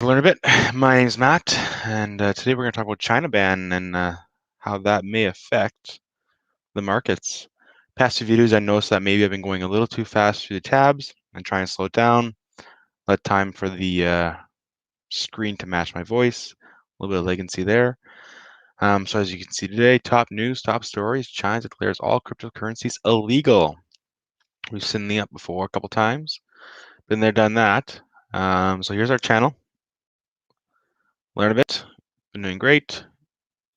Learn a bit. My name is Matt, and today we're going to talk about China ban and how that may affect the markets. Past few videos, I noticed that maybe I've been going a little too fast through the tabs and trying to slow it down. Let time for the screen to match my voice. A little bit of latency there. So as you can see today, top news, top stories: China declares all cryptocurrencies illegal. We've seen the up before a couple times. Been there, done that. So here's our channel. Learn a bit. Been doing great.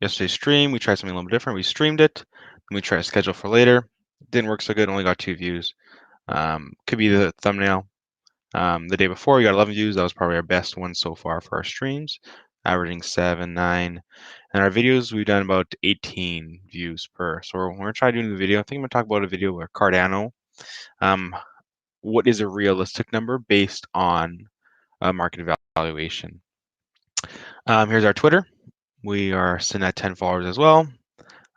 Yesterday's stream, we tried something a little bit different. We streamed it, and we tried to schedule for later. Didn't work so good, only got 2 views. Could be the thumbnail. The day before, we got 11 views. That was probably our best one so far for our streams, averaging 7, 9. And our videos, we've done about 18 views per. So we're going to try doing the video. I think I'm going to talk about a video where Cardano, what is a realistic number based on market evaluation. Here's our Twitter. We are sitting at 10 followers as well.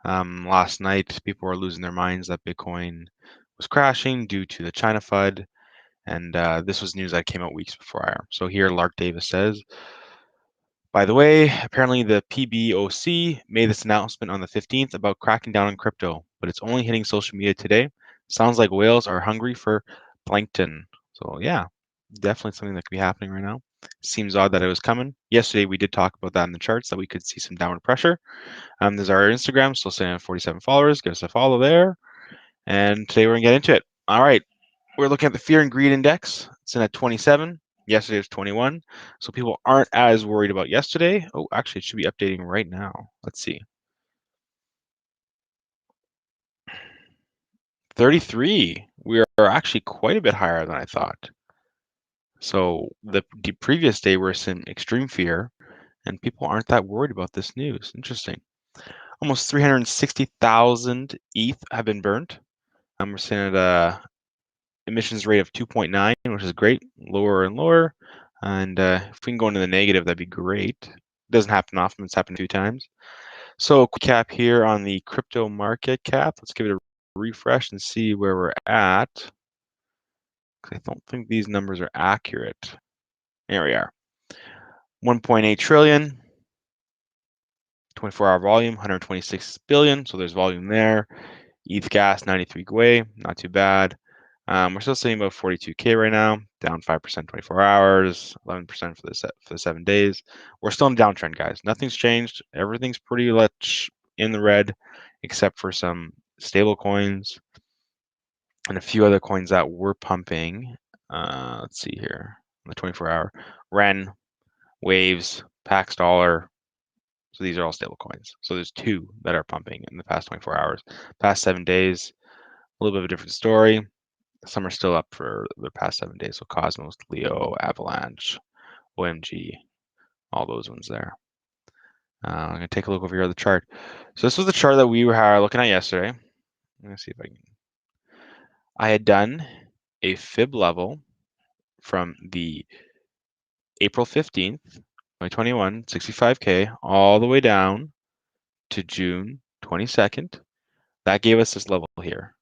Last night, people were losing their minds that Bitcoin was crashing due to the China FUD, and this was news that came out weeks before. So here, Lark Davis says, by the way, apparently the PBOC made this announcement on the 15th about cracking down on crypto, but it's only hitting social media today. Sounds like whales are hungry for plankton. So yeah, definitely something that could be happening right now. Seems odd that it was coming. Yesterday, we did talk about that in the charts, that we could see some downward pressure. There's our Instagram, still sitting at 47 followers. Give us a follow there. And today we're going to get into it. All right. We're looking at the fear and greed index. It's in at 27. Yesterday was 21. So people aren't as worried about yesterday. Oh, actually, it should be updating right now. Let's see. 33. We are actually quite a bit higher than I thought. So the previous day, we're seeing extreme fear, and people aren't that worried about this news. Interesting. Almost 360,000 ETH have been burnt. We're seeing at a emissions rate of 2.9, which is great, lower and lower. And if we can go into the negative, that'd be great. It doesn't happen often. It's happened 2 times. So quick cap here on the crypto market cap. Let's give it a refresh and see where we're at. I don't think these numbers are accurate. There we are. 1.8 trillion. 24-hour volume, 126 billion. So there's volume there. ETH gas, 93 Gwei, not too bad. We're still sitting about 42K right now, down 5% 24 hours, 11% for the 7 days. We're still in a downtrend, guys. Nothing's changed. Everything's pretty much in the red, except for some stable coins and a few other coins that we're pumping. Let's see here on the 24-hour. Ren, Waves, Pax Dollar. So these are all stable coins. So there's 2 that are pumping in the past 24 hours. Past 7 days, a little bit of a different story. Some are still up for the past 7 days. So Cosmos, Leo, Avalanche, OMG, all those ones there. I'm going to take a look over here at the chart. So this was the chart that we were looking at yesterday. I'm going to see if I can. I had done a fib level from the April 15th, 2021, 65K, all the way down to June 22nd. That gave us this level here.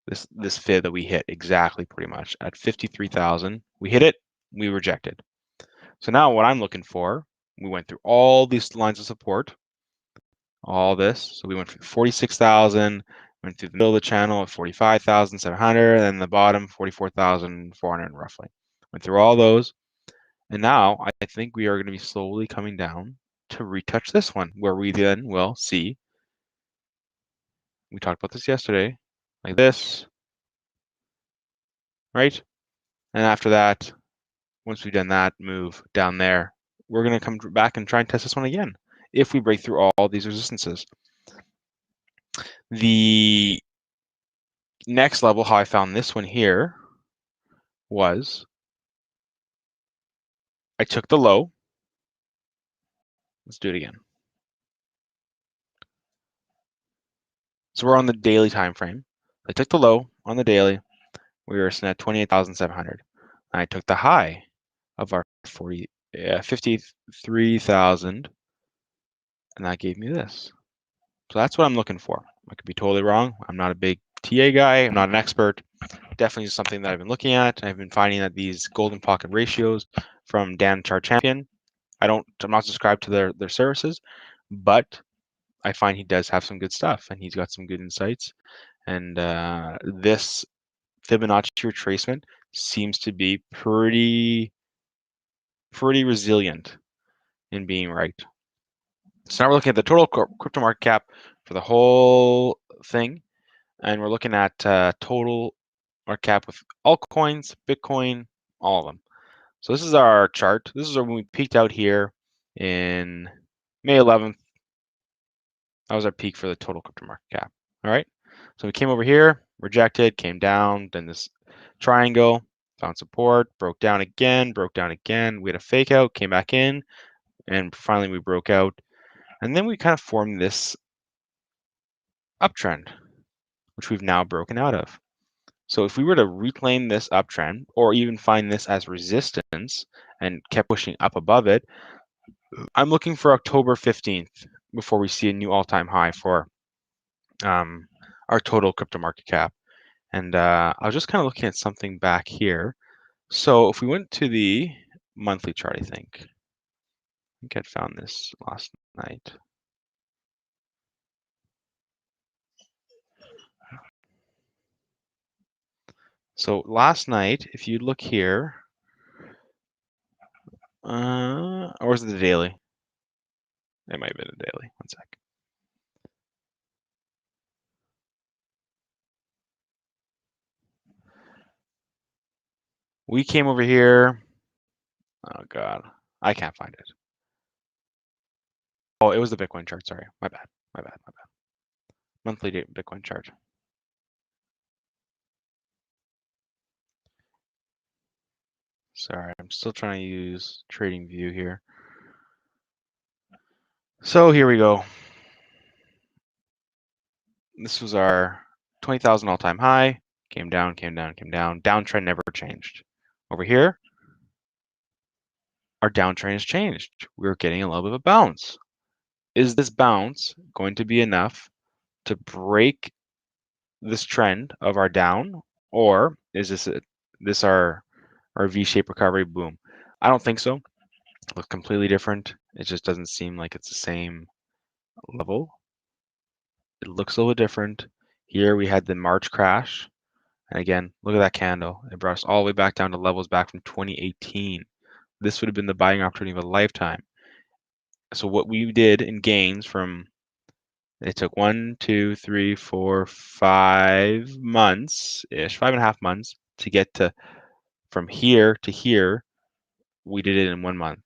This fib that we hit exactly pretty much at 53,000. We hit it, we rejected. So now what I'm looking for, we went through all these lines of support, all this. So we went from 46,000, went through the middle of the channel at 45,700, and then the bottom 44,400 roughly. Went through all those. And now I think we are going to be slowly coming down to retouch this one, where we then will see, we talked about this yesterday, like this, right? And after that, once we've done that move down there, we're going to come back and try and test this one again if we break through all these resistances. The next level, how I found this one here, was I took the low. Let's do it again. So we're on the daily time frame. I took the low on the daily. We were sitting at 28,700. I took the high of our 53,000, and that gave me this. So that's what I'm looking for. I could be totally wrong. I'm not a big TA guy. I'm not an expert. Definitely something that I've been looking at. I've been finding that these golden pocket ratios from Dan Chart Champion, I'm not subscribed to their services, but I find he does have some good stuff and he's got some good insights. And this Fibonacci retracement seems to be pretty resilient in being right. So now we're looking at the total crypto market cap for the whole thing, and we're looking at total market cap with altcoins, Bitcoin, all of them. So this is our chart. This is when we peaked out here in May 11th. That was our peak for the total crypto market cap. All right. So we came over here, rejected, came down, then this triangle, found support, broke down again. We had a fake out, came back in, and finally we broke out. And then we kind of formed this uptrend, which we've now broken out of. So if we were to reclaim this uptrend or even find this as resistance and kept pushing up above it, I'm looking for October 15th before we see a new all-time high for our total crypto market cap. And I was just kind of looking at something back here. So if we went to the monthly chart, I think I'd found this last night. So last night, if you look here, or was it the daily? It might have been a daily. One sec. We came over here. Oh God, I can't find it. Oh, it was the Bitcoin chart. Sorry, my bad. Monthly Bitcoin chart. Sorry, I'm still trying to use Trading View here. So here we go. This was our 20,000 all-time high. Came down. Downtrend never changed. Over here, our downtrend has changed. We're getting a little bit of a bounce. Is this bounce going to be enough to break this trend of our down, or is this our V-shaped recovery? Boom. I don't think so. It looks completely different. It just doesn't seem like it's the same level. It looks a little different. Here we had the March crash. And again, look at that candle. It brought us all the way back down to levels back from 2018. This would have been the buying opportunity of a lifetime. So what we did in gains from, it took 1, 2, 3, 4, 5 months-ish, 5.5 months to get to from here to here. We did it in 1 month.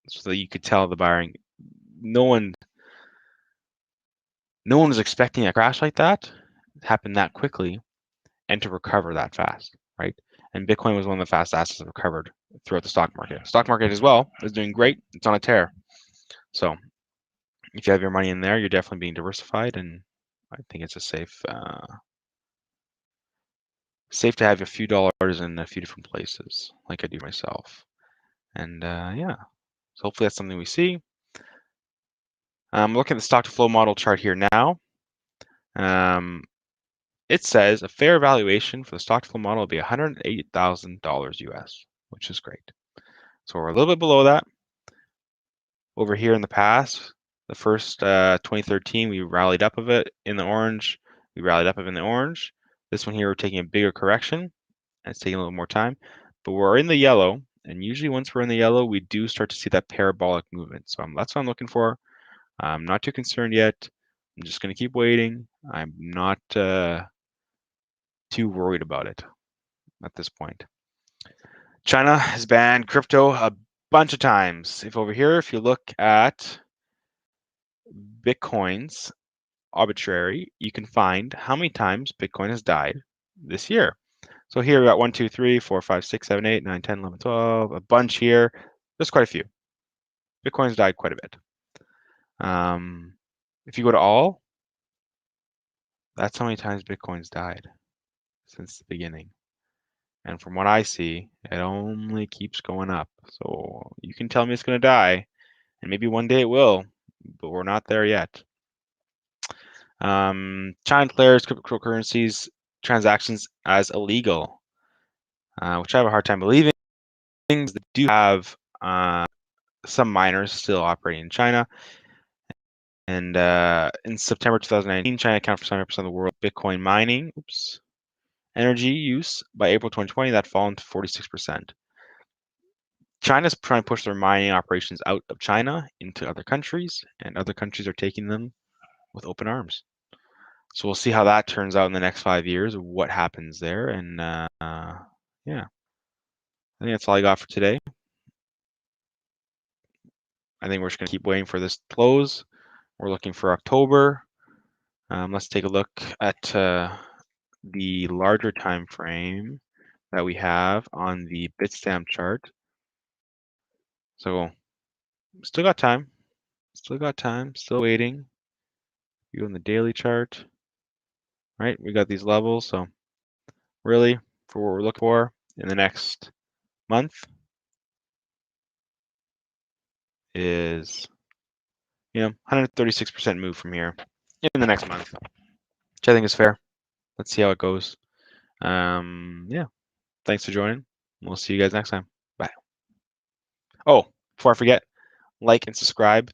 So that you could tell the buying. No one was expecting a crash like that. It happened that quickly and to recover that fast, right? And Bitcoin was one of the fastest assets that recovered throughout the stock market. Stock market as well is doing great. It's on a tear. So if you have your money in there, you're definitely being diversified, and I think it's a safe to have a few dollars in a few different places, like I do myself. And yeah, so hopefully that's something we see. I'm looking at the stock to flow model chart here now. It says a fair valuation for the stock to flow model will be $108,000 US, which is great. So we're a little bit below that. Over here in the past, the first 2013, we rallied up of it in the orange. This one here, we're taking a bigger correction. And it's taking a little more time, but we're in the yellow. And usually once we're in the yellow, we do start to see that parabolic movement. So that's what I'm looking for. I'm not too concerned yet. I'm just going to keep waiting. I'm not too worried about it at this point. China has banned crypto a bunch of times. If you look at Bitcoin's arbitrary, you can find how many times Bitcoin has died this year. So here we got 1, 2, 3, 4, 5, 6, 7, 8, 9, 10, 11, 12, a bunch here. There's quite a few. Bitcoin's died quite a bit. If you go to all, that's how many times Bitcoin's died since the beginning. And from what I see, it only keeps going up. So you can tell me it's going to die, and maybe one day it will, but we're not there yet. China declares cryptocurrencies transactions as illegal, which I have a hard time believing. They do have some miners still operating in China. And in September 2019, China accounted for 70% of the world Bitcoin mining. Energy use. By April 2020, that fallen to 46%. China's trying to push their mining operations out of China into other countries, and other countries are taking them with open arms. So we'll see how that turns out in the next 5 years, what happens there. And yeah, I think that's all I got for today. I think we're just going to keep waiting for this to close. We're looking for October. Let's take a look at the larger time frame that we have on the Bitstamp chart. So still got time. Still waiting. You on the daily chart, right? We got these levels. So really, for what we're looking for in the next month is, 136% move from here in the next month, which I think is fair. Let's see how it goes. Yeah, thanks for joining. We'll see you guys next time. Bye. Oh, before I forget, like and subscribe